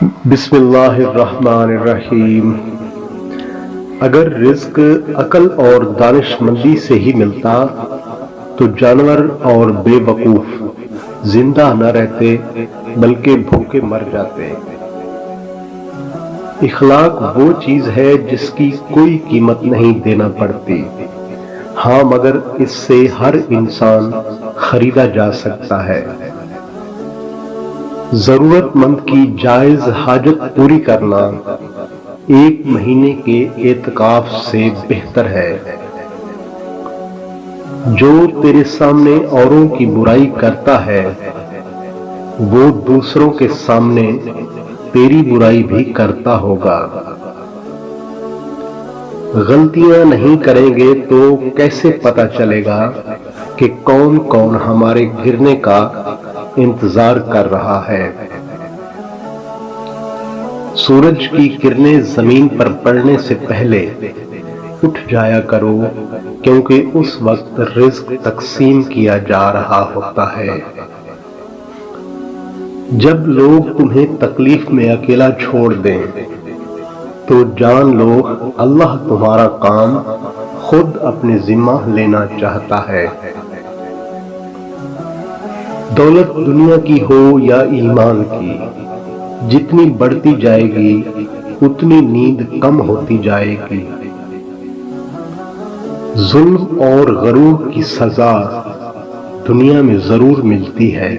بسم اللہ الرحمن الرحیم۔ اگر رزق عقل اور دانش مندی سے ہی ملتا تو جانور اور بے وقوف زندہ نہ رہتے بلکہ بھوکے مر جاتے۔ اخلاق وہ چیز ہے جس کی کوئی قیمت نہیں دینا پڑتی، ہاں مگر اس سے ہر انسان خریدا جا سکتا ہے۔ ضرورت مند کی جائز حاجت پوری کرنا ایک مہینے کے اعتکاف سے بہتر ہے۔ جو تیرے سامنے اوروں کی برائی کرتا ہے وہ دوسروں کے سامنے تیری برائی بھی کرتا ہوگا۔ غلطیاں نہیں کریں گے تو کیسے پتہ چلے گا کہ کون کون ہمارے گرنے کا انتظار کر رہا ہے۔ سورج کی کرنیں زمین پر پڑنے سے پہلے اٹھ جایا کرو، کیونکہ اس وقت رزق تقسیم کیا جا رہا ہوتا ہے۔ جب لوگ تمہیں تکلیف میں اکیلا چھوڑ دیں تو جان لو اللہ تمہارا کام خود اپنے ذمہ لینا چاہتا ہے۔ دولت دنیا کی ہو یا ایمان کی، جتنی بڑھتی جائے گی اتنی نیند کم ہوتی جائے گی۔ ظلم اور غرور کی سزا دنیا میں ضرور ملتی ہے۔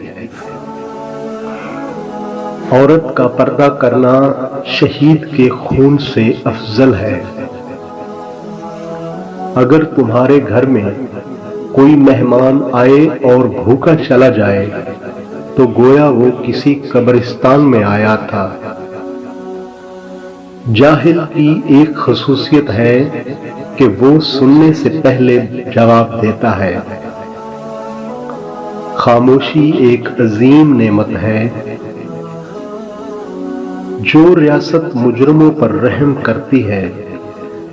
عورت کا پردہ کرنا شہید کے خون سے افضل ہے۔ اگر تمہارے گھر میں کوئی مہمان آئے اور بھوکا چلا جائے تو گویا وہ کسی قبرستان میں آیا تھا۔ جاہل کی ایک خصوصیت ہے کہ وہ سننے سے پہلے جواب دیتا ہے۔ خاموشی ایک عظیم نعمت ہے۔ جو ریاست مجرموں پر رحم کرتی ہے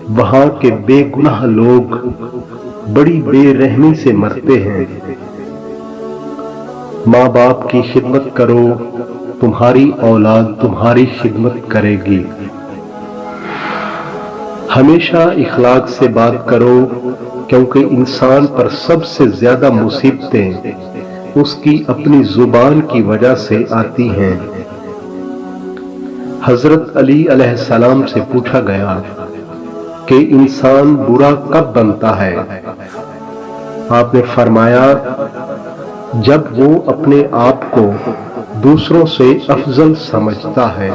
وہاں کے بے گناہ لوگ بڑی بے رحمی سے مرتے ہیں۔ ماں باپ کی خدمت کرو، تمہاری اولاد تمہاری خدمت کرے گی۔ ہمیشہ اخلاق سے بات کرو، کیونکہ انسان پر سب سے زیادہ مصیبتیں اس کی اپنی زبان کی وجہ سے آتی ہیں۔ حضرت علی علیہ السلام سے پوچھا گیا کہ انسان برا کب بنتا ہے؟ آپ نے فرمایا جب وہ اپنے آپ کو دوسروں سے افضل سمجھتا ہے۔